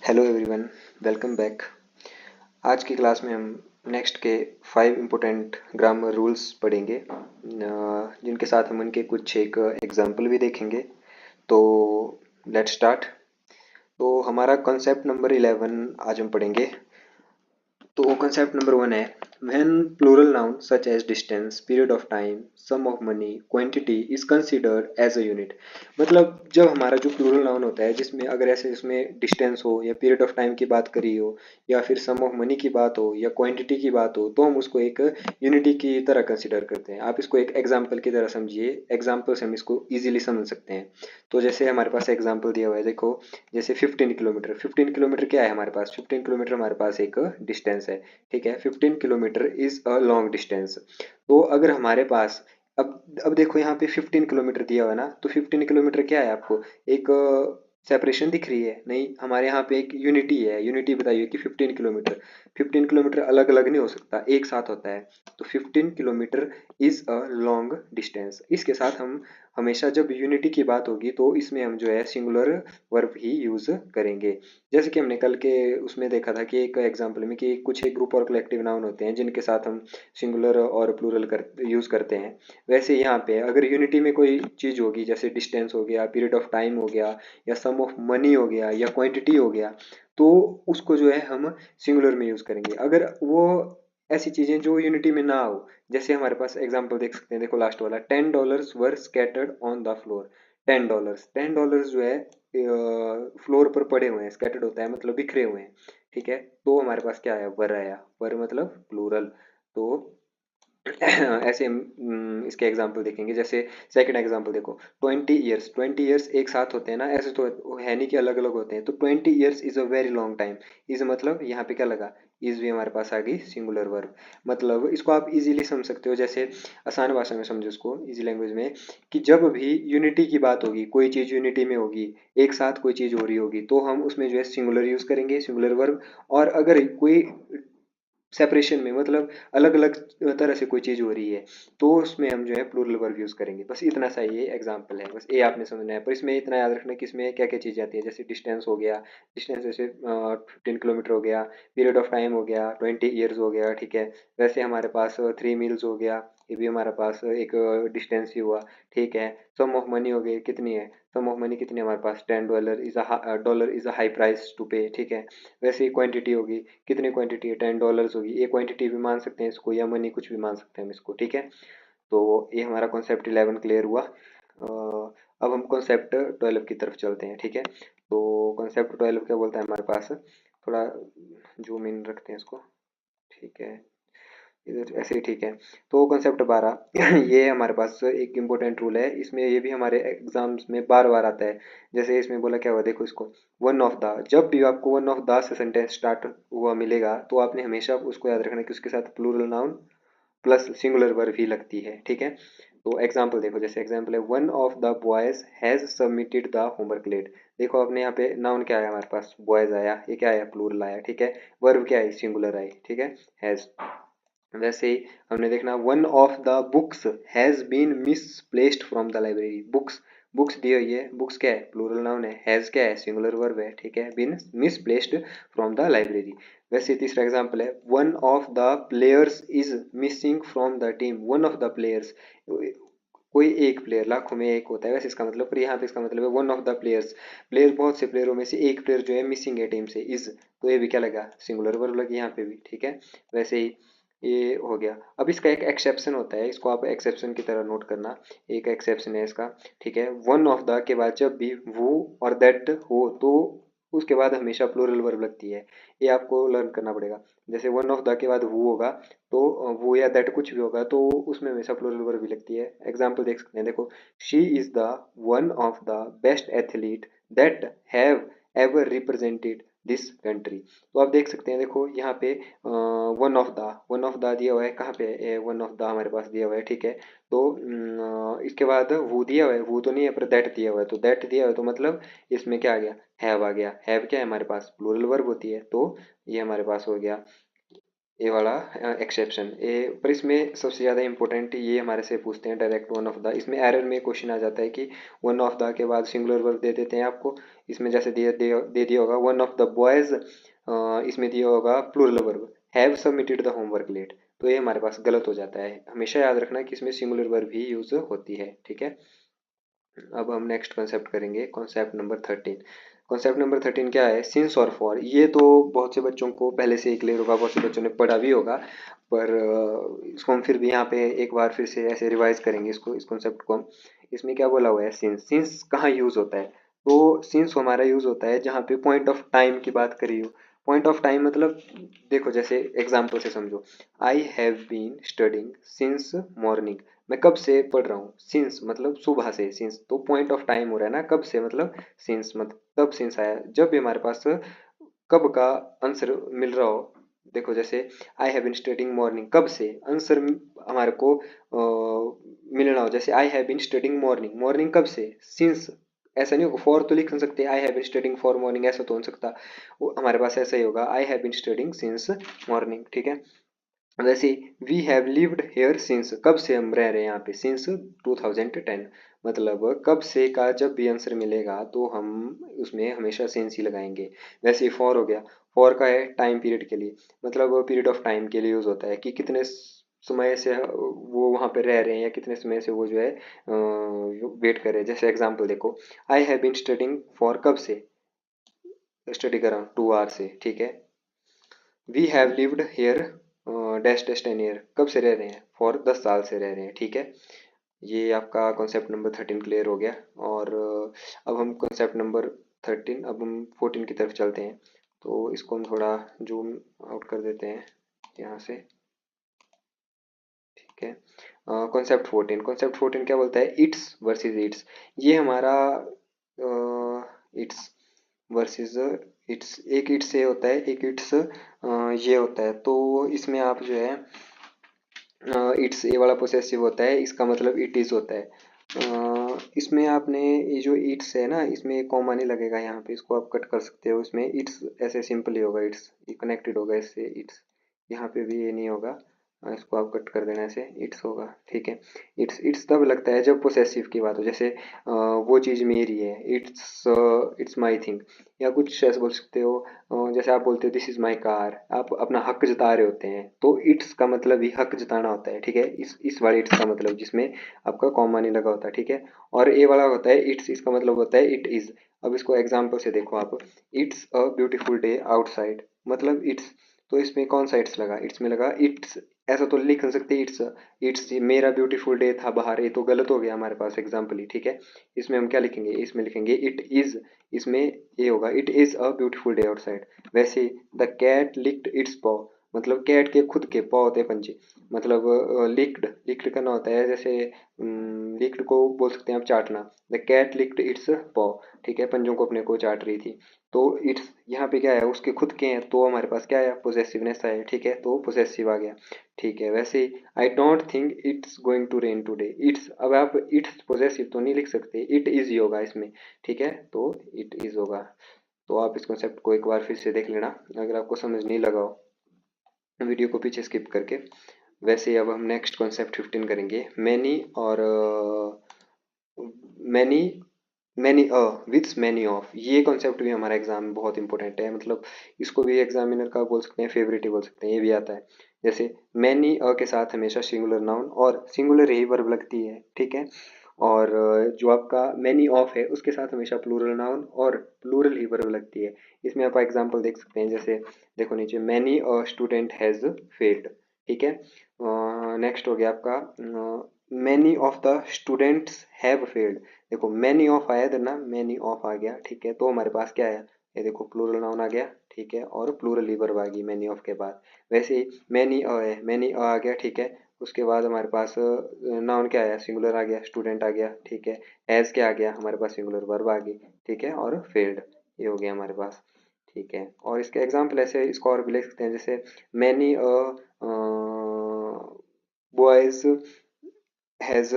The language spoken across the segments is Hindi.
Hello everyone, welcome back. आज की क्लास में हम नेक्स्ट के 5 इम्पोर्टेंट ग्रामर रूल्स पढ़ेंगे, जिनके साथ हम उनके कुछ एक एग्जाम्पल भी देखेंगे। तो लेट्स स्टार्ट। तो हमारा कॉन्सेप्ट नंबर 11 आज हम पढ़ेंगे। तो कॉन्सेप्ट नंबर 1 है when plural noun such as distance, period of time, sum of money, quantity is considered as a unit. मतलब जब हमारा जो प्लूरल नाउन होता है, जिसमें अगर ऐसे इसमें डिस्टेंस हो या पीरियड ऑफ टाइम की बात करी हो या फिर सम ऑफ मनी की बात हो या क्वांटिटी की बात हो, तो हम उसको एक यूनिटी की तरह कंसीडर करते हैं। आप इसको एक एग्जाम्पल की तरह समझिए, एग्जाम्पल से हम इसको ईजिली समझ सकते हैं। तो जैसे हमारे पास एग्जाम्पल दिया हुआ है, देखो जैसे 15 किलोमीटर। 15 किलोमीटर क्या है हमारे पास? 15 किलोमीटर हमारे पास एक डिस्टेंस है। ठीक है, 15 kilometre is a long distance. तो अगर हमारे पास अब देखो यहाँ पे 15 किलोमीटर दिया हुआ है ना, तो 15 किलोमीटर क्या है आपको? एक सेपरेशन दिख रही है? नहीं, हमारे यहाँ पे एक यूनिटी है। यूनिटी बताइए कि 15 किलोमीटर, 15 किलोमीटर अलग अलग नहीं हो सकता, एक साथ होता है। तो 15 kilometre is a long distance. इसके साथ हम हमेशा जब यूनिटी की बात होगी तो इसमें हम जो है सिंगुलर वर्ब ही यूज करेंगे। जैसे कि हमने कल के उसमें देखा था कि एक एग्जांपल में कि कुछ एक ग्रुप और कलेक्टिव नाउन होते हैं जिनके साथ हम सिंगुलर और प्लूरल यूज करते हैं। वैसे यहाँ पे अगर यूनिटी में कोई चीज होगी, जैसे डिस्टेंस हो गया, पीरियड ऑफ टाइम हो गया, या सम ऑफ मनी हो गया, या क्वांटिटी हो गया, तो उसको जो है हम सिंगुलर में यूज करेंगे। अगर वो ऐसी चीजें जो यूनिटी में ना हो, जैसे हमारे पास एग्जांपल देख सकते हैं, देखो लास्ट वाला, $10 वर स्कैटर्ड ऑन द फ्लोर। $10 जो है फ्लोर पर पड़े हुए हैं, स्कैटर्ड होता है मतलब बिखरे हुए हैं। ठीक है, तो हमारे पास क्या आया? वर आया। वर मतलब प्लूरल। तो ऐसे हम इसके एग्जांपल देखेंगे। जैसे सेकंड एग्जांपल देखो, 20 ईयर्स। 20 ईयर्स एक साथ होते हैं ना, ऐसे तो है नहीं कि अलग अलग होते हैं। तो 20 years is a very long time. Is मतलब यहाँ पे क्या लगा? इज भी हमारे पास आ गई सिंगुलर वर्ब। मतलब इसको आप इजीली समझ सकते हो, जैसे आसान भाषा में समझो इसको, इजी लैंग्वेज में, कि जब भी यूनिटी की बात होगी, कोई चीज यूनिटी में होगी, एक साथ कोई चीज हो रही होगी, तो हम उसमें जो है सिंगुलर यूज करेंगे, सिंगुलर वर्ब। और अगर कोई सेपरेशन में मतलब अलग अलग तरह से कोई चीज़ हो रही है, तो उसमें हम जो है प्लूरल वर्ब यूज़ करेंगे। बस इतना सा ये एग्जांपल है, बस ये आपने समझना है। पर इसमें इतना याद रखना कि इसमें क्या क्या चीज़ें आती है। जैसे डिस्टेंस हो गया, डिस्टेंस जैसे 15 किलोमीटर हो गया, पीरियड ऑफ टाइम हो गया, 20 ईयर्स हो गया। ठीक है, वैसे हमारे पास 3 मील्स हो गया, ये भी हमारे पास एक डिस्टेंस ही हुआ। ठीक है, सम ऑफ मनी हो गई, कितनी है सम ऑफ मनी? कितनी है हमारे पास? $10 is a high price to pay. ठीक है, वैसे ही क्वांटिटी होगी, कितनी क्वांटिटी है? $10 होगी। ये क्वांटिटी भी मान सकते हैं इसको, या मनी, कुछ भी मान सकते हैं हम इसको। ठीक है, तो ये हमारा कॉन्सेप्ट 11 क्लियर हुआ। अब हम कॉन्सेप्ट 12 की तरफ चलते हैं। ठीक है, तो कॉन्सेप्ट 12 क्या बोलता है हमारे पास? थोड़ा जूम इन रखते हैं इसको। ठीक है, इधर ऐसे ही ठीक है। तो कॉन्सेप्ट 12 ये हमारे पास एक इम्पोर्टेंट रूल है, इसमें ये भी हमारे एग्जाम्स में बार बार आता है। जैसे इसमें बोला क्या हुआ, देखो इसको, वन ऑफ द। जब भी आपको वन ऑफ द से सेंटेंस स्टार्ट हुआ मिलेगा, तो आपने हमेशा उसको याद रखना कि उसके साथ plural noun plus singular verb ही लगती है। ठीक है, तो एग्जाम्पल देखो, जैसे एग्जाम्पल है, one of the boys has submitted the homework late. देखो अपने यहाँ पे नाउन क्या आया हमारे पास? बॉयज आया। ये क्या आया? प्लूरल आया। ठीक है, वर्ब क्या आई? सिंगुलर आई। ठीक है, हैज। वैसे ही हमने देखना, one of the books has been misplaced from the library. Books, books दी हुई है, बुक्स क्या है? प्लूरल नाउन है। हैज क्या है? सिंगुलर वर्ब है। ठीक है, been misplaced from the library. वैसे तीसरा एग्जांपल है, one of the players is missing from the team. One of the players, कोई एक प्लेयर, लाखों में एक होता है वैसे इसका मतलब, पर यहाँ पे इसका मतलब है one of the players. Player बहुत से प्लेयरों में से एक प्लेयर जो है मिसिंग है टीम से, इज, तो ये भी क्या लगा? सिंगुलर वर्ब लगी यहाँ पे भी। ठीक है, वैसे ही ये हो गया। अब इसका एक एक्सेप्शन होता है, इसको आप एक्सेप्शन की तरह नोट करना। एक एक्सेप्शन है इसका। ठीक है, वन ऑफ द के बाद जब भी वो और दैट हो, तो उसके बाद हमेशा प्लूरल वर्ब लगती है। ये आपको लर्न करना पड़ेगा। जैसे वन ऑफ द के बाद वो होगा, तो वो या दैट कुछ भी होगा, तो उसमें हमेशा प्लूरल वर्ब भी लगती है। एग्जाम्पल देख सकते हैं, देखो, she is the one of the best athlete that have ever represented this country. तो आप देख सकते हैं, देखो यहाँ पे वन ऑफ द दिया हुआ है। कहाँ पे वन ऑफ द हमारे पास दिया हुआ है? ठीक है, तो इसके बाद वो दिया हुआ है, वो तो नहीं है, पर दैट दिया हुआ है। तो दैट दिया हुआ है, तो मतलब इसमें क्या आ गया? हैव आ गया। हैव क्या है हमारे पास? प्लूरल वर्ब होती है। तो ये हमारे पास हो गया। ए वाला एक्सेप्शन ए, पर इसमें सबसे ज़्यादा इंपॉर्टेंट ये हमारे से पूछते हैं डायरेक्ट वन ऑफ द। इसमें एरर में क्वेश्चन आ जाता है कि वन ऑफ द के बाद सिंगुलर वर्ब दे देते हैं आपको। इसमें जैसे दे दिया होगा वन ऑफ द बॉयज, इसमें दिया होगा plural verb have submitted the homework late, तो ये हमारे पास गलत हो जाता है। हमेशा याद रखना कि इसमें सिंगुलर वर्ब ही यूज होती है, ठीक है। अब हम नेक्स्ट कॉन्सेप्ट करेंगे, कॉन्सेप्ट नंबर 13। कॉन्सेप्ट नंबर 13 क्या है? सिंस और फॉर। ये तो बहुत से बच्चों को पहले से ही क्लियर होगा, बहुत से बच्चों ने पढ़ा भी होगा, पर इसको हम फिर भी यहाँ पे एक बार फिर से ऐसे रिवाइज करेंगे इसको, इस कॉन्सेप्ट को हम। इसमें क्या बोला हुआ है? सिंस। सिंस कहाँ यूज होता है? तो सिंस हमारा यूज होता है जहाँ पे पॉइंट ऑफ टाइम की बात करी हो। पॉइंट ऑफ टाइम मतलब देखो, जैसे एग्जाम्पल से समझो, I have been studying since morning. मैं कब से पढ़ रहा हूँ? सिंस मतलब सुबह से, सिंस तो पॉइंट ऑफ टाइम हो रहा है ना, कब से मतलब सिंस, मतलब तब सिंस आया जब भी हमारे पास कब का आंसर मिल रहा हो। देखो जैसे I have been studying morning, कब से आंसर हमारे को मिलना हो, जैसे I have been studying morning, morning कब से? सिंस। ऐसा नहीं होगा फॉर तो लिख नहीं सकते, I have been studying for morning ऐसा तो हो नहीं सकता। वो हमारे पास ऐसा ही होगा, I have been studying since morning, ठीक है। वैसे we have lived here since, कब से हम रह रहे हैं यहाँ पे? सिंस 2010, मतलब कब से का जब भी आंसर मिलेगा तो हम उसमें हमेशा सिंस ही लगाएंगे। वैसे ही फॉर हो गया, फॉर का है टाइम पीरियड के लिए, मतलब पीरियड ऑफ टाइम के लिए यूज होता है कि कितने समय से वो वहाँ पे रह रहे हैं या कितने समय से वो जो है वेट कर रहे हैं। जैसे एग्जाम्पल देखो, I have been studying for, कब से स्टडी कर रहा हूँ? 2 आवर से, ठीक है। We have lived here dash dash 10 year, कब से रह रहे हैं? फॉर 10 साल से रह रहे हैं, ठीक है। ये आपका कॉन्सेप्ट नंबर 13 क्लियर हो गया। और अब हम कॉन्सेप्ट नंबर 13, अब हम 14 की तरफ चलते हैं। तो इसको हम थोड़ा जूम आउट कर देते हैं यहाँ से, ठीक है। कॉन्सेप्ट 14, कॉन्सेप्ट 14 क्या बोलता है? It's versus it's. ये हमारा इट्स वर्सेस इट्स, एक इट्स ये होता है, एक इट्स ये होता है। तो इसमें आप जो है इट्स ए वाला पोसेसिव होता है, इसका मतलब इट इज होता है। इसमें आपने ये जो इट्स है ना, इसमें कॉमा नहीं लगेगा यहाँ पे, इसको आप कट कर सकते हो। इसमें इट्स ऐसे सिंपल ही होगा, इट्स ये कनेक्टेड होगा इससे, इट्स यहाँ पे भी ये नहीं होगा। इसको आप कट कर देना, ऐसे इट्स होगा, ठीक है। इट्स इट्स तब लगता है जब पोसेसिव की बात हो, जैसे वो चीज़ मेरी है, इट्स इट्स माई थिंग, या कुछ ऐसे बोल सकते हो। जैसे आप बोलते हो दिस इज माई कार, आप अपना हक जता रहे होते हैं, तो इट्स का मतलब ही हक जताना होता है, ठीक है। इस वाले इट्स का मतलब जिसमें आपका कॉमा नहीं लगा होता, ठीक है। और ए वाला होता है इट्स, इसका मतलब होता है इट इज। अब इसको एग्जाम्पल से देखो आप, it's a beautiful day outside, मतलब इट्स, तो इसमें कौन सा इट्स लगा? इट्स में लगा इट्स। ऐसा तो लिख नहीं सकते इट्स, इट्स मेरा ब्यूटीफुल डे था बाहर, ये तो गलत हो गया हमारे पास एग्जाम्पल ही, ठीक है। इसमें हम क्या लिखेंगे? इसमें लिखेंगे इट इज, इसमें ये होगा it is a beautiful day outside. वैसे द कैट लिक्ड इट्स पॉ, मतलब कैट के खुद के पॉ होते हैं पंजे, मतलब लिक्ड, लिक्ड करना होता है, जैसे लिक्ड को बोल सकते हैं आप चाटना। द कैट लिक्ड इट्स पॉ, ठीक है, पंजों को अपने को चाट रही थी। तो इट्स यहाँ पे क्या है? उसके खुद के हैं, तो हमारे पास क्या है? पोजेसिवनेस है, ठीक है, तो पोजेसिव आ गया, ठीक है। वैसे ही I don't think it's going to rain today, it's, अब आप इट्स पोजेसिव तो नहीं लिख सकते, इट इज ही होगा इसमें, ठीक है, तो इट इज होगा। तो आप इस कॉन्सेप्ट को एक बार फिर से देख लेना, अगर आपको समझ नहीं लगा हो वीडियो को पीछे स्किप करके। वैसे अब हम नेक्स्ट कॉन्सेप्ट 15 करेंगे, मैनी और मैनी, मैनी विथ्स मैनी ऑफ। ये कॉन्सेप्ट भी हमारा एग्जाम में बहुत इंपॉर्टेंट है, मतलब इसको भी एग्जामिनर का बोल सकते हैं, फेवरेट ही बोल सकते हैं, ये भी आता है। जैसे मैनी के साथ हमेशा सिंगुलर नाउन और सिंगुलर ही वर्ब लगती है, ठीक है। और जो आपका मैनी ऑफ है उसके साथ हमेशा प्लूरल नाउन और प्लूरल ही वर्ब लगती है। इसमें आप एग्जांपल देख सकते हैं, जैसे देखो नीचे, मैनी स्टूडेंट हैज़ फेल्ड, ठीक है। नेक्स्ट हो गया आपका many of the students have failed. देखो मैनी ऑफ आया इधर ना, मैनी ऑफ आ गया, ठीक है, तो हमारे पास क्या है? ये देखो प्लूरल नाउन आ गया, ठीक है, और प्लूरल ही वर्ब आ गई मैनी ऑफ के बाद। वैसे ही मैनी है, मैनी आ गया, ठीक है। उसके बाद हमारे पास नाउन क्या आया? सिंगुलर आ गया, स्टूडेंट आ गया, ठीक है। एज क्या आ गया हमारे पास? सिंगुलर वर्ब आ गई, ठीक है, और फेल्ड, ये हो गया हमारे पास, ठीक है। और इसके एग्जाम्पल ऐसे इसको और भी लिख सकते हैं, जैसे मैनी बॉयज हैज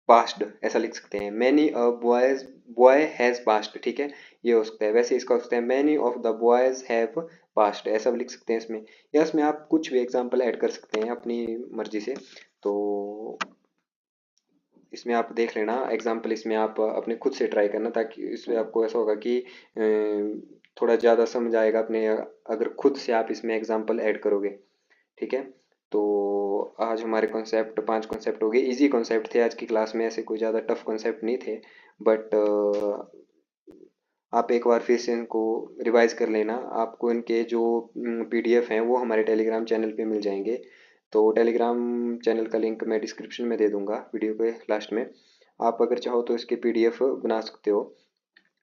पास्ड ऐसा लिख सकते हैं। Many a boy has passed, ठीक है, ये हो सकता है। वैसे इसका हो सकता है many of the boys have passed, ऐसा भी लिख सकते हैं इसमें। या इसमें आप कुछ भी एग्जांपल ऐड कर सकते हैं अपनी मर्जी से। तो इसमें आप देख लेना एग्जाम्पल, इसमें आप अपने खुद से ट्राई करना, ताकि इसमें आपको ऐसा होगा कि थोड़ा ज़्यादा समझ आएगा अपने, अगर खुद से आप इसमें एग्जाम्पल ऐड करोगे। ठीक है, तो आज हमारे कॉन्सेप्ट 5 कॉन्सेप्ट हो गए। इजी कॉन्सेप्ट थे आज की क्लास में, ऐसे कोई ज़्यादा टफ कॉन्सेप्ट नहीं थे। बट आप एक बार फिर से इनको रिवाइज कर लेना। आपको इनके जो पीडीएफ हैं वो हमारे टेलीग्राम चैनल पे मिल जाएंगे। तो टेलीग्राम चैनल का लिंक मैं डिस्क्रिप्शन में दे दूंगा वीडियो के लास्ट में। आप अगर चाहो तो इसके पीडीएफ बना सकते हो,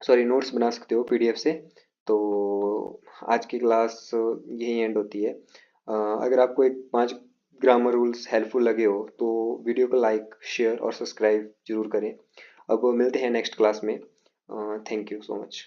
सॉरी नोट्स बना सकते हो पीडीएफ से। तो आज की क्लास यही एंड होती है। अगर आपको एक 5 ग्रामर रूल्स हेल्पफुल लगे हो तो वीडियो को लाइक शेयर और सब्सक्राइब जरूर करें। अब मिलते हैं नेक्स्ट क्लास में। Thank you so much.